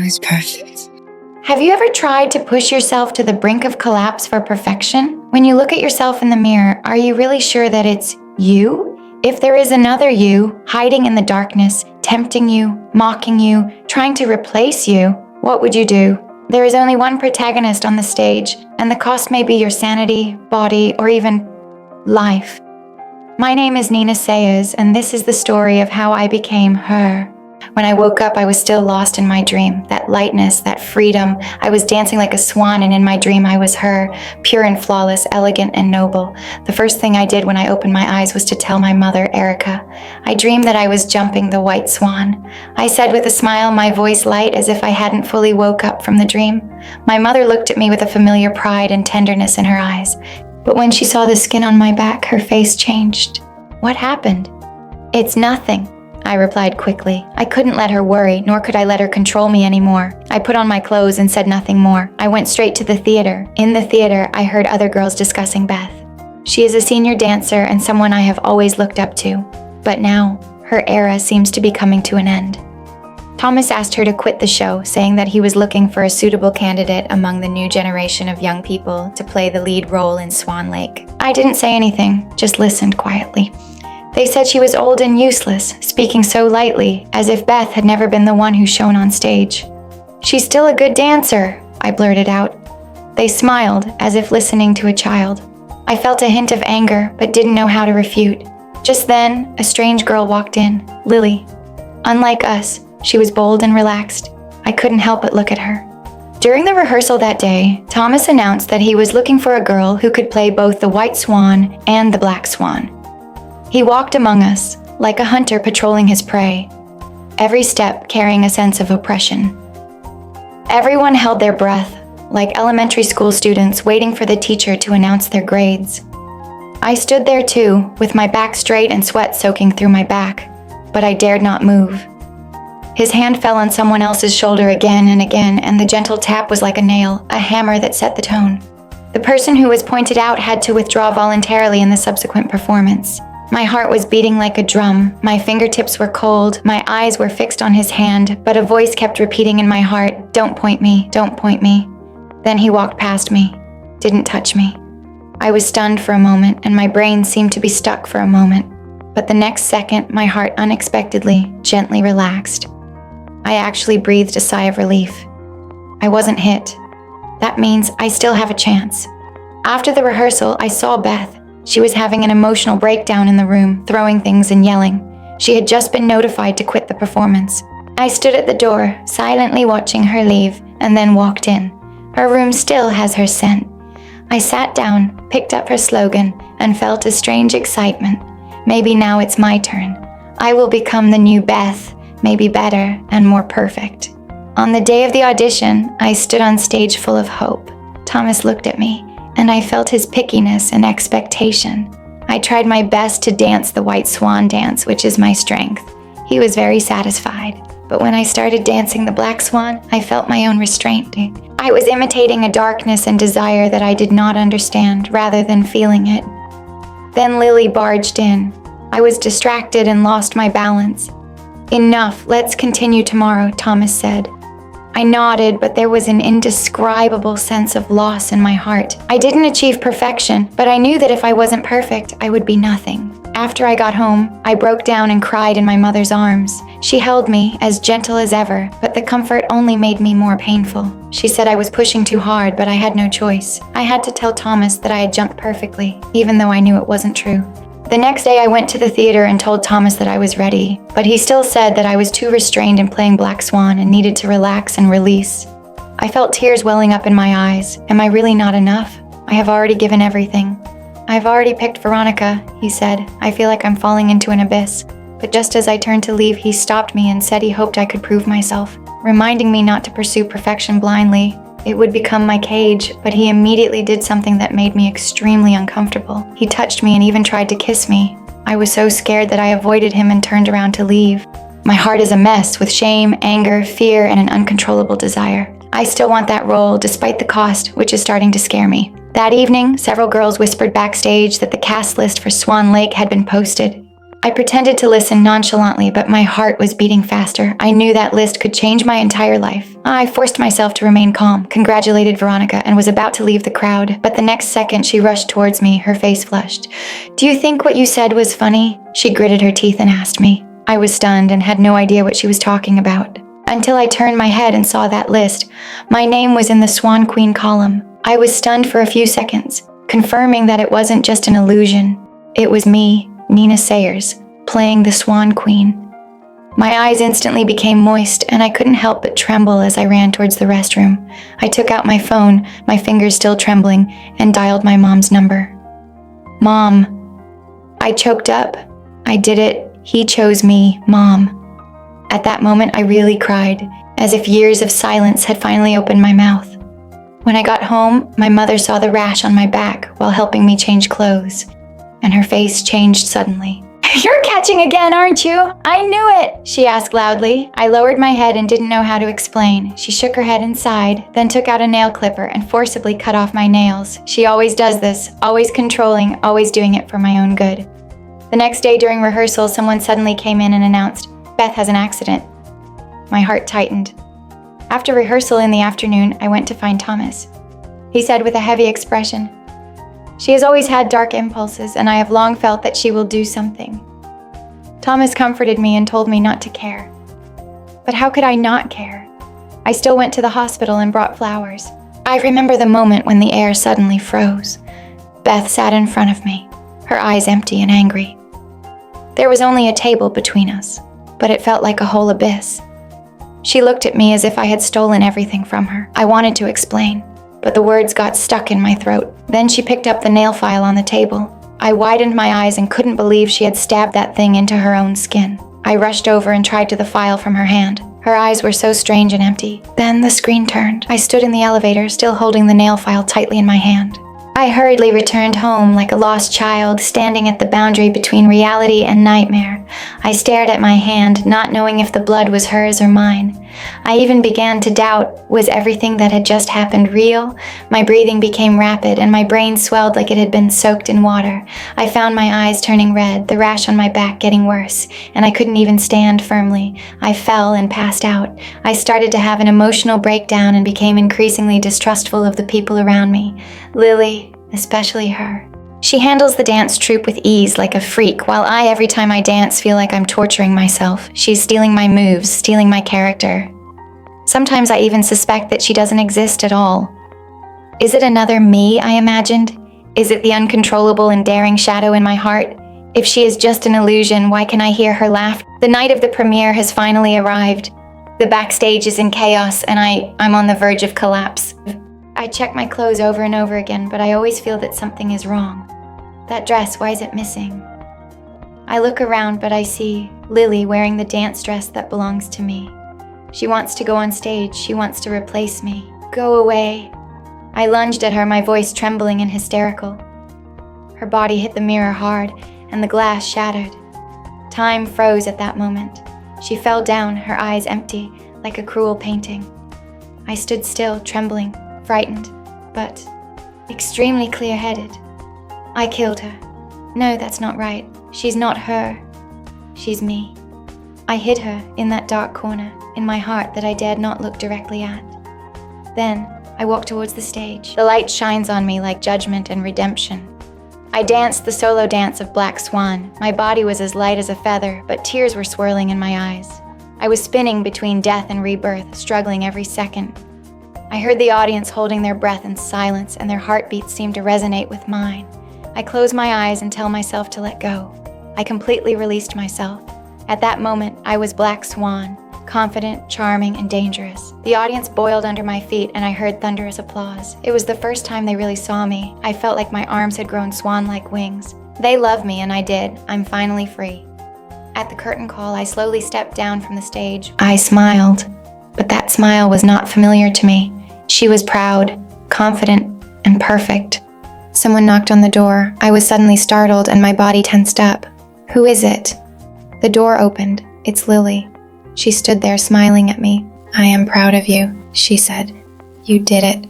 was perfect. Have you ever tried to push yourself to the brink of collapse for perfection? When you look at yourself in the mirror, are you really sure that it's you? If there is another you, hiding in the darkness, tempting you, mocking you, trying to replace you, what would you do? There is only one protagonist on the stage, and the cost may be your sanity, body, or even life. My name is Nina Sayers, and this is the story of how I became her. When I woke up, I was still lost in my dream. That lightness, that freedom. I was dancing like a swan, and in my dream I was her, pure and flawless, elegant and noble. The first thing I did when I opened my eyes was to tell my mother, Erica. I dreamed that I was jumping the white swan. I said with a smile, my voice light as if I hadn't fully woke up from the dream. My mother looked at me with a familiar pride and tenderness in her eyes. But when she saw the skin on my back, her face changed. What happened? It's nothing, I replied quickly. I couldn't let her worry, nor could I let her control me anymore. I put on my clothes and said nothing more. I went straight to the theater. In the theater, I heard other girls discussing Beth. She is a senior dancer and someone I have always looked up to. But now, her era seems to be coming to an end. Thomas asked her to quit the show, saying that he was looking for a suitable candidate among the new generation of young people to play the lead role in Swan Lake. I didn't say anything, just listened quietly. They said she was old and useless, speaking so lightly, as if Beth had never been the one who shone on stage. She's still a good dancer, I blurted out. They smiled, as if listening to a child. I felt a hint of anger, but didn't know how to refute. Just then, a strange girl walked in, Lily. Unlike us, she was bold and relaxed. I couldn't help but look at her. During the rehearsal that day, Thomas announced that he was looking for a girl who could play both the white swan and the black swan. He walked among us, like a hunter patrolling his prey, every step carrying a sense of oppression. Everyone held their breath, like elementary school students waiting for the teacher to announce their grades. I stood there too, with my back straight and sweat soaking through my back, but I dared not move. His hand fell on someone else's shoulder again, and the gentle tap was like a nail, a hammer that set the tone. The person who was pointed out had to withdraw voluntarily in the subsequent performance. My heart was beating like a drum, my fingertips were cold, my eyes were fixed on his hand, but a voice kept repeating in my heart, "Don't point me, don't point me." Then he walked past me, didn't touch me. I was stunned for a moment, and my brain seemed to be stuck for a moment. But the next second, my heart unexpectedly, gently relaxed. I actually breathed a sigh of relief. I wasn't hit. That means I still have a chance. After the rehearsal, I saw Beth. She was having an emotional breakdown in the room, throwing things and yelling. She had just been notified to quit the performance. I stood at the door, silently watching her leave, and then walked in. Her room still has her scent. I sat down, picked up her slogan, and felt a strange excitement. Maybe now it's my turn. I will become the new Beth, maybe better and more perfect. On the day of the audition, I stood on stage full of hope. Thomas looked at me, and I felt his pickiness and expectation. I tried my best to dance the white swan dance, which is my strength. He was very satisfied. But when I started dancing the black swan, I felt my own restraint. I was imitating a darkness and desire that I did not understand, rather than feeling it. Then Lily barged in. I was distracted and lost my balance. "Enough, let's continue tomorrow," Thomas said. I nodded, but there was an indescribable sense of loss in my heart. I didn't achieve perfection, but I knew that if I wasn't perfect, I would be nothing. After I got home, I broke down and cried in my mother's arms. She held me, as gentle as ever, but the comfort only made me more painful. She said I was pushing too hard, but I had no choice. I had to tell Thomas that I had jumped perfectly, even though I knew it wasn't true. The next day I went to the theater and told Thomas that I was ready, but he still said that I was too restrained in playing Black Swan and needed to relax and release. I felt tears welling up in my eyes. Am I really not enough? I have already given everything. I've already picked Veronica, he said. I feel like I'm falling into an abyss. But just as I turned to leave, he stopped me and said he hoped I could prove myself, reminding me not to pursue perfection blindly. It would become my cage, but he immediately did something that made me extremely uncomfortable. He touched me and even tried to kiss me. I was so scared that I avoided him and turned around to leave. My heart is a mess with shame, anger, fear, and an uncontrollable desire. I still want that role, despite the cost, which is starting to scare me. That evening, several girls whispered backstage that the cast list for Swan Lake had been posted. I pretended to listen nonchalantly, but my heart was beating faster. I knew that list could change my entire life. I forced myself to remain calm, congratulated Veronica, and was about to leave the crowd, but the next second she rushed towards me, her face flushed. "Do you think what you said was funny?" She gritted her teeth and asked me. I was stunned and had no idea what she was talking about. Until I turned my head and saw that list. My name was in the Swan Queen column. I was stunned for a few seconds, confirming that it wasn't just an illusion. It was me, Nina Sayers, playing the Swan Queen. My eyes instantly became moist, and I couldn't help but tremble as I ran towards the restroom. I took out my phone, my fingers still trembling, and dialed my mom's number. "Mom." I choked up. I did it. He chose me, Mom. At that moment, I really cried, as if years of silence had finally opened my mouth. When I got home, my mother saw the rash on my back while helping me change clothes, and her face changed suddenly. "You're catching again, aren't you? I knew it," she asked loudly. I lowered my head and didn't know how to explain. She shook her head and sighed, then took out a nail clipper and forcibly cut off my nails. She always does this, always controlling, always doing it for my own good. The next day during rehearsal, someone suddenly came in and announced, "Beth has an accident." My heart tightened. After rehearsal in the afternoon, I went to find Thomas. He said with a heavy expression, "She has always had dark impulses, and I have long felt that she will do something." Thomas comforted me and told me not to care. But how could I not care? I still went to the hospital and brought flowers. I remember the moment when the air suddenly froze. Beth sat in front of me, her eyes empty and angry. There was only a table between us, but it felt like a whole abyss. She looked at me as if I had stolen everything from her. I wanted to explain, but the words got stuck in my throat. Then she picked up the nail file on the table. I widened my eyes and couldn't believe she had stabbed that thing into her own skin. I rushed over and tried to the file from her hand. Her eyes were so strange and empty. Then the screen turned. I stood in the elevator, still holding the nail file tightly in my hand. I hurriedly returned home like a lost child, standing at the boundary between reality and nightmare. I stared at my hand, not knowing if the blood was hers or mine. I even began to doubt, was everything that had just happened real? My breathing became rapid, and my brain swelled like it had been soaked in water. I found my eyes turning red, the rash on my back getting worse, and I couldn't even stand firmly. I fell and passed out. I started to have an emotional breakdown and became increasingly distrustful of the people around me. Lily, especially her. She handles the dance troupe with ease like a freak, while I, every time I dance, feel like I'm torturing myself. She's stealing my moves, stealing my character. Sometimes I even suspect that she doesn't exist at all. Is it another me I imagined? Is it the uncontrollable and daring shadow in my heart? If she is just an illusion, why can I hear her laugh? The night of the premiere has finally arrived. The backstage is in chaos, and I'm on the verge of collapse. I check my clothes over and over again, but I always feel that something is wrong. That dress, why is it missing? I look around, but I see Lily wearing the dance dress that belongs to me. She wants to go on stage. She wants to replace me. Go away. I lunged at her, my voice trembling and hysterical. Her body hit the mirror hard, and the glass shattered. Time froze at that moment. She fell down, her eyes empty, like a cruel painting. I stood still, trembling, frightened, but extremely clear-headed. I killed her. No, that's not right. She's not her. She's me. I hid her in that dark corner in my heart that I dared not look directly at. Then I walked towards the stage. The light shines on me like judgment and redemption. I danced the solo dance of Black Swan. My body was as light as a feather, but tears were swirling in my eyes. I was spinning between death and rebirth, struggling every second. I heard the audience holding their breath in silence, and their heartbeats seemed to resonate with mine. I closed my eyes and tell myself to let go. I completely released myself. At that moment, I was Black Swan, confident, charming, and dangerous. The audience boiled under my feet, and I heard thunderous applause. It was the first time they really saw me. I felt like my arms had grown swan-like wings. They loved me, and I did. I'm finally free. At the curtain call, I slowly stepped down from the stage. I smiled, but that smile was not familiar to me. She was proud, confident, and perfect. Someone knocked on the door. I was suddenly startled, and my body tensed up. Who is it? The door opened. It's Lily. She stood there smiling at me. I am proud of you, she said. You did it.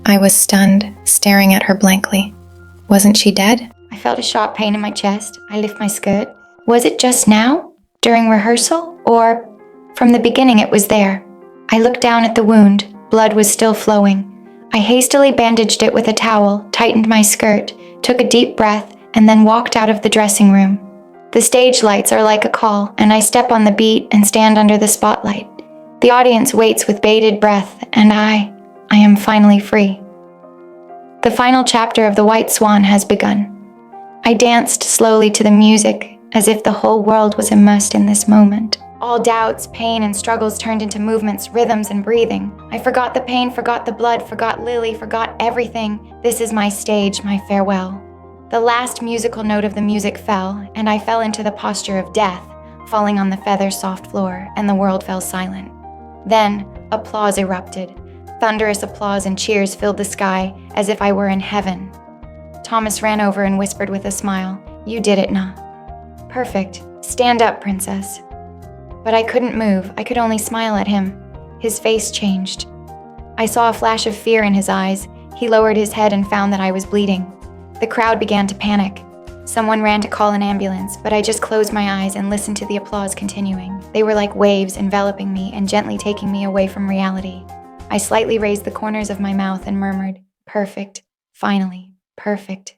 I was stunned, staring at her blankly. Wasn't she dead? I felt a sharp pain in my chest. I lift my skirt. Was it just now? During rehearsal? Or from the beginning it was there? I looked down at the wound. Blood was still flowing. I hastily bandaged it with a towel, tightened my skirt, took a deep breath, and then walked out of the dressing room. The stage lights are like a call, and I step on the beat and stand under the spotlight. The audience waits with bated breath, and I am finally free. The final chapter of The White Swan has begun. I danced slowly to the music, as if the whole world was immersed in this moment. All doubts, pain, and struggles turned into movements, rhythms, and breathing. I forgot the pain, forgot the blood, forgot Lily, forgot everything. This is my stage, my farewell. The last musical note of the music fell, and I fell into the posture of death, falling on the feather-soft floor, and the world fell silent. Then, applause erupted. Thunderous applause and cheers filled the sky, as if I were in heaven. Thomas ran over and whispered with a smile, "You did it, Na. Perfect. Stand up, princess." But I couldn't move. I could only smile at him. His face changed. I saw a flash of fear in his eyes. He lowered his head and found that I was bleeding. The crowd began to panic. Someone ran to call an ambulance, but I just closed my eyes and listened to the applause continuing. They were like waves enveloping me and gently taking me away from reality. I slightly raised the corners of my mouth and murmured, "Perfect. Finally, perfect."